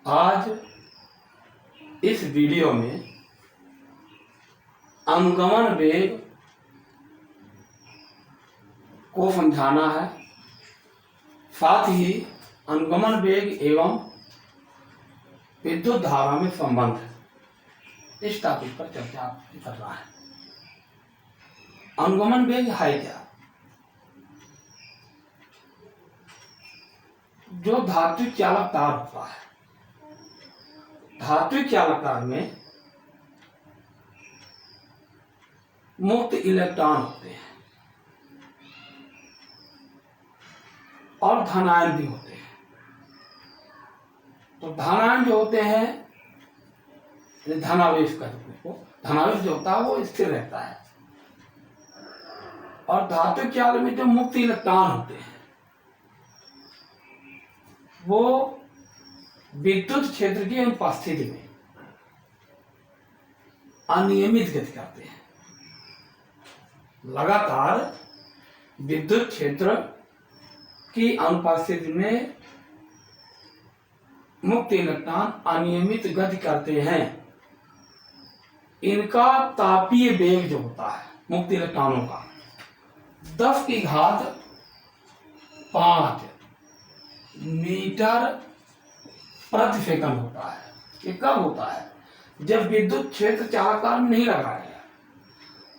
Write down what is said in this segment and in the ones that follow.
आज इस वीडियो में अनुगमन वेग को समझाना है, साथ ही अनुगमन वेग एवं विद्युत धारा में संबंध, इस टॉपिक पर चर्चा करना है। अनुगमन वेग है क्या? जो धात्विक चालक तार होता है, धात्विक चालक तार में मुक्त इलेक्ट्रॉन होते हैं और धनायन भी होते हैं। तो धनायन जो होते हैं, धनावेश कहते हैं, धनावेश जो होता है वो स्थिर रहता है, और धात्विक चालक में जो मुक्त इलेक्ट्रॉन होते हैं वो विद्युत क्षेत्र की उपस्थिति में अनियमित गति करते हैं। लगातार विद्युत क्षेत्र की अनुपस्थिति में मुक्त इलेक्ट्रॉन अनियमित गति करते हैं। इनका तापीय वेग जो होता है मुक्त इलेक्ट्रॉनों का 10⁵ मीटर प्रति सेकंड होता है। ये कब होता है? जब विद्युत क्षेत्र चालक तार में नहीं लगाया गया,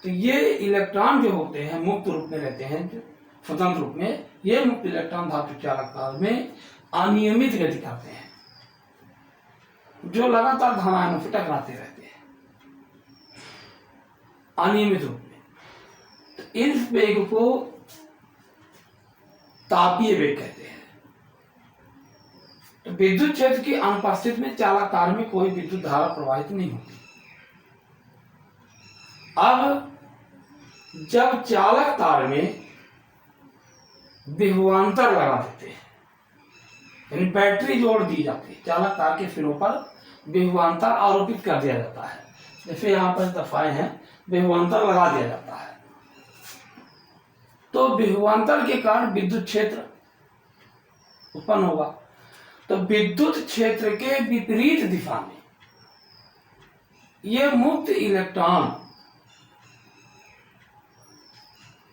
तो ये इलेक्ट्रॉन जो होते हैं मुक्त रूप में रहते हैं, जो स्वतंत्र रूप में, ये मुक्त इलेक्ट्रॉन धातु चालक तार में अनियमित गति करते हैं, जो लगातार धनायनों से टकराते रहते हैं अनियमित रूप में। तो इस वेग को तापीय वेग कहते हैं। तो विद्युत क्षेत्र की अनुपस्थिति में चालक तार में कोई विद्युत धारा प्रवाहित नहीं होती। अब जब चालक तार में विभवांतर लगा देते हैं, यानी बैटरी जोड़ दी जाती है, चालक तार के सिरों पर विभवांतर आरोपित कर दिया जाता है, जैसे यहां पर दर्शाए हैं, विभवांतर लगा दिया जाता है, तो विभवांतर के कारण विद्युत क्षेत्र उत्पन्न होगा। तो विद्युत क्षेत्र के विपरीत दिशा में ये मुक्त इलेक्ट्रॉन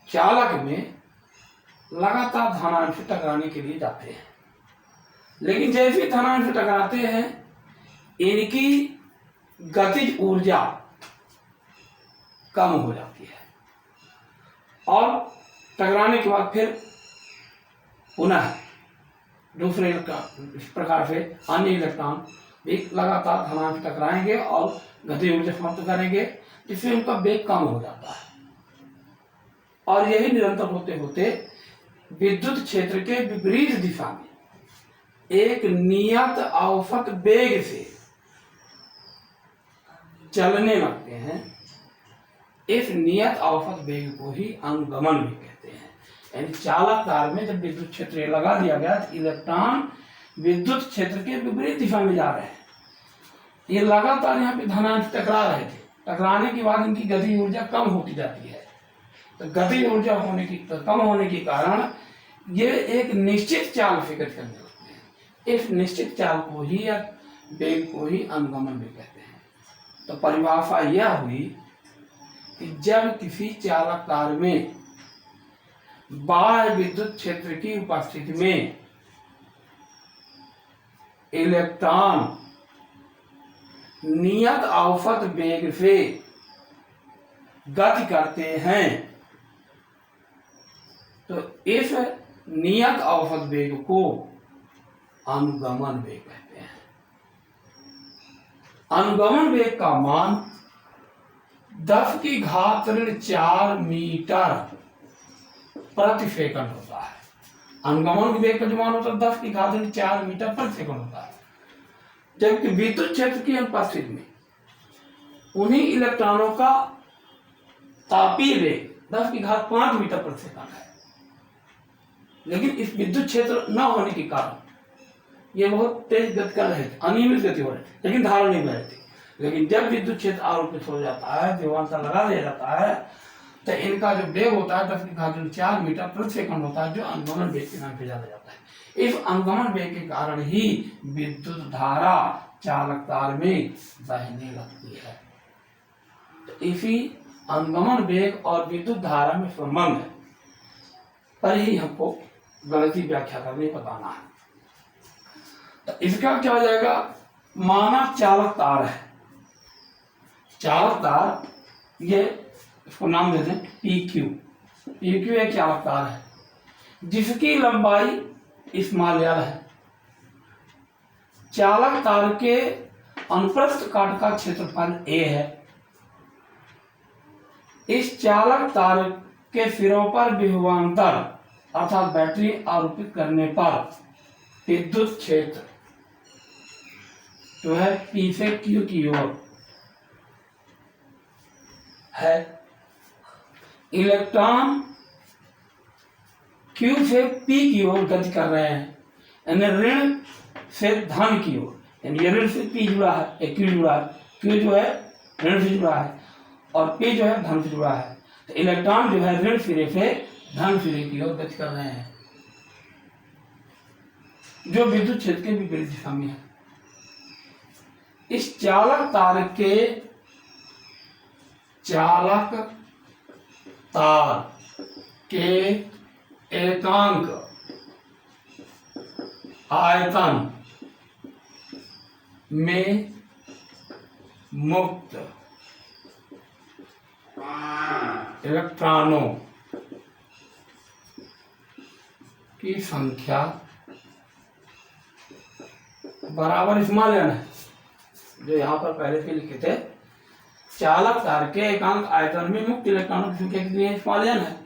चालक में लगातार धनायन से टकराने के लिए जाते हैं, लेकिन जैसे ही धनायन से टकराते हैं इनकी गतिज ऊर्जा कम हो जाती है, और टकराने के बाद फिर पुनः दूसरे इलेक्ट्रॉन, इस प्रकार से अन्य इलेक्ट्रॉन भी लगातार धनायन से टकराएंगे और गतिज ऊर्जा समाप्त करेंगे, जिससे उनका वेग कम हो जाता है। और यही निरंतर होते होते विद्युत क्षेत्र के विपरीत दिशा में एक नियत औसत वेग से चलने लगते हैं। इस नियत औसत वेग को ही अनुगमन भी कहते हैं। यानी चालक तार में जब विद्युत क्षेत्र लगा दिया गया तो इलेक्ट्रॉन विद्युत क्षेत्र के विपरीत दिशा में जा रहे हैं, ये लगातार यहाँ पे धनायन से टकरा रहे थे, टकराने के बाद इनकी गति ऊर्जा कम होती जाती है। तो गति ऊर्जा कम होने के कारण ये एक निश्चित चाल से गति करने लगते हैं। इस निश्चित चाल को ही या वेग को ही अनुगमन भी कहते हैं। तो परिभाषा यह हुई कि जब किसी चालक तार में बाह्य विद्युत क्षेत्र की उपस्थिति में इलेक्ट्रॉन नियत औसत वेग से गति करते हैं, तो इस नियत औसत वेग को अनुगमन वेग कहते हैं। अनुगमन वेग का मान 10⁴ मीटर प्रति सेकंड होता है। अनुगमन वेग का जो मान होता है 10⁴ मीटर प्रति सेकंड होता है, जबकि विद्युत क्षेत्र की अनुपस्थिति में उन्हीं इलेक्ट्रॉनों का तापीय वेग 10⁵ मीटर प्रति सेकंड है। लेकिन इस विद्युत क्षेत्र न होने के कारण ये बहुत तेज गति कर रहे थे, अनियमित गति हो रही थी, लेकिन धारा नहीं बह रही थी। लेकिन जब विद्युत क्षेत्र आरोपित हो जाता है, विभवांतर लगा दिया जाता है, तो इनका जो वेग होता है 10⁴ मीटर प्रति सेकंड होता है, जो अनुगमन वेग के नाम पे जाना जाता है। इस अनुगमन वेग के कारण ही विद्युत धारा चालक तार में बहने लगती है। तो इसी अनुगमन वेग और विद्युत धारा में संबंध पर ही हमको गणितीय व्याख्या करने बताना है। तो इसका क्या हो जाएगा, माना चालक तार है, चालक तार, ये इसको नाम देते हैं PQ। PQ एक चालक तार है जिसकी लंबाई स्मॉल l है। चालक तार के अनुप्रस्थ काट का क्षेत्रफल A है। इस चालक तार के सिरों पर विभवांतर अर्थात बैटरी आरोपित करने पर विद्युत क्षेत्र जो है P से Q की ओर है। इलेक्ट्रॉन Q से P की ओर गति कर रहे हैं, यानी ऋण से धन की ओर, यानी ये ऋण से P जुड़ा है, एक Q जुड़ा है, Q जो है ऋण से जुड़ा है और P जो है धन से जुड़ा है। तो इलेक्ट्रॉन जो है ऋण सिरे से धन सिरे की ओर गति कर रहे हैं, जो विद्युत क्षेत्र के विपरीत दिशा में है। इस चालक तार के एकांक आयतन में मुक्त इलेक्ट्रॉनों की संख्या बराबर स्मॉल n है, जो यहाँ पर पहले से लिखे थे। चालक तार के एकांक आयतन में मुक्त इलेक्ट्रॉनों की संख्या कितनी है, स्मॉल n है।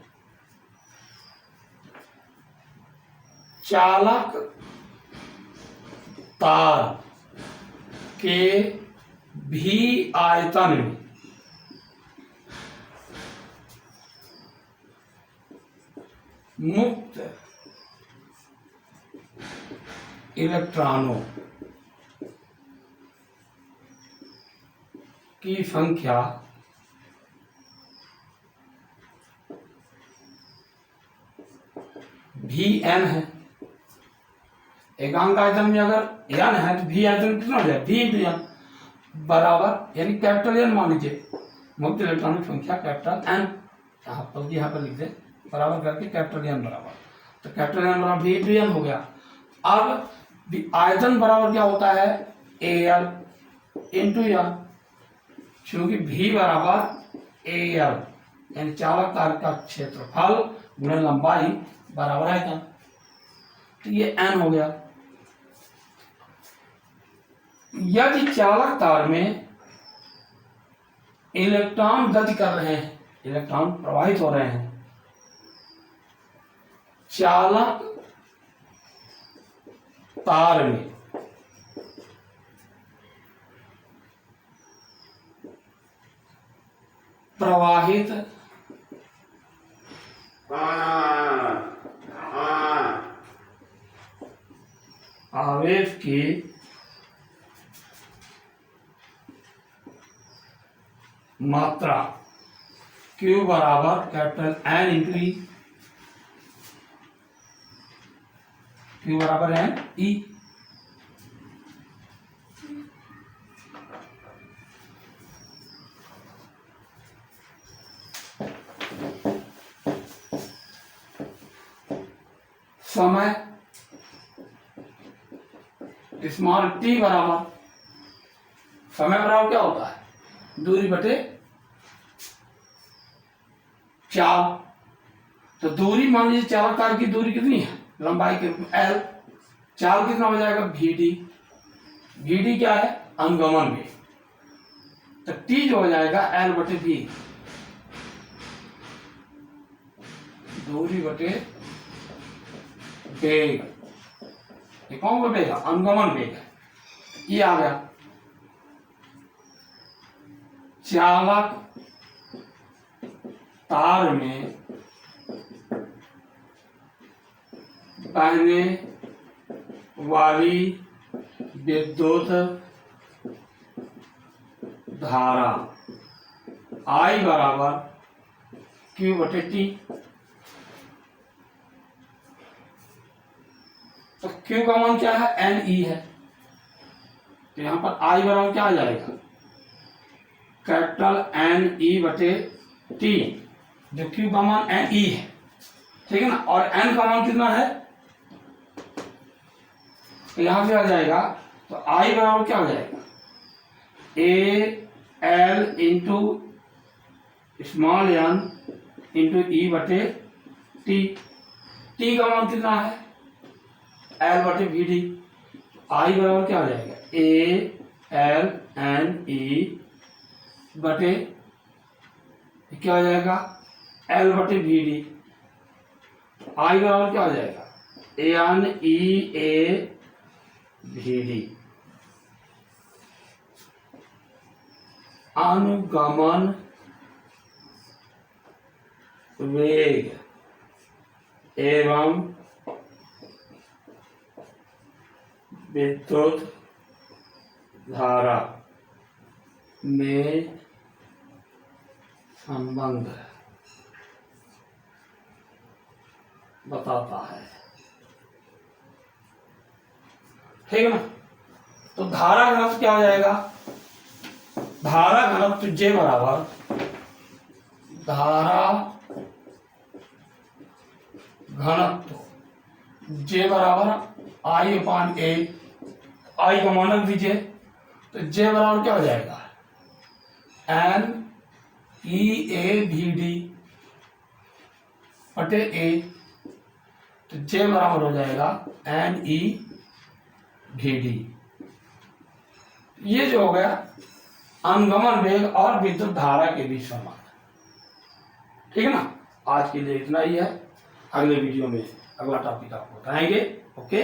चालक तार के भी आयतन में मुक्त इलेक्ट्रॉनों की संख्या भी n है। एकांक आयतन में अगर n है तो भी आयतन कितना हो जाए, v इंटू n बराबर, यानी कैपिटल N मान लीजिए, मुक्त इलेक्ट्रॉनों की संख्या कैपिटल N, यहाँ पर लिख दे बराबर करके कैपिटल N बराबर, तो कैपिटल N बराबर v इंटू n हो गया। अब आयतन बराबर क्या होता है, AL इंटू n, क्योंकि v बराबर AL, यानी चालक तार का क्षेत्रफल गुणा लंबाई बराबर आयतन, तो ये n हो गया। यदि चालक तार में इलेक्ट्रॉन गति कर रहे हैं, इलेक्ट्रॉन प्रवाहित हो रहे हैं, चालक तार में प्रवाहित आवेश की मात्रा Q बराबर capital N into E, Q बराबर N E। समय स्मॉल t बराबर, समय बराबर क्या होता है, दूरी बटे चाल। तो दूरी मान लीजिए चालक तार की दूरी कितनी है, लंबाई के रूप में L, चाल कितना हो जाएगा Vd, Vd क्या है, अनुगमन वेग, तो T जो हो जाएगा L बटे V, दूरी बटे वेग, ये कौन सा वेग है, अनुगमन वेग है, ये आ गया। चालक तार में बहने वाली विद्युत धारा I बराबर Q बटे T। तो Q का मान क्या है, NE है, तो यहां पर I बराबर क्या आ जाएगा, कैपिटल NE बटे T, जो Q का मान NE है, ठीक है ना, और N का मान कितना है, तो यहां से आ जाएगा, तो I बराबर क्या हो जाएगा, AL into small n into E बटे T। T का मान कितना है, L बटे VD। I बराबर क्या हो जाएगा, ALNE बटे क्या हो जाएगा, L बटे VD। I बराबर क्या हो जाएगा, ANEA VD। अनुगमन वेग एवं विद्युत धारा में संबंध बताता है, ठीक है ना। तो धारा घनत्व क्या हो जाएगा, धारा घनत्व J बराबर, धारा घनत्व J बराबर I/A, I का मानक दीजिए, तो J बराबर क्या हो जाएगा, NEAVD बटे A, तो J बराबर हो जाएगा NEVD। ये जो हो गया अनुगमन वेग और विद्युत धारा के बीच संबंध, ठीक है ना। आज के लिए इतना ही है, अगले वीडियो में अगला टॉपिक आपको बताएंगे। ओके।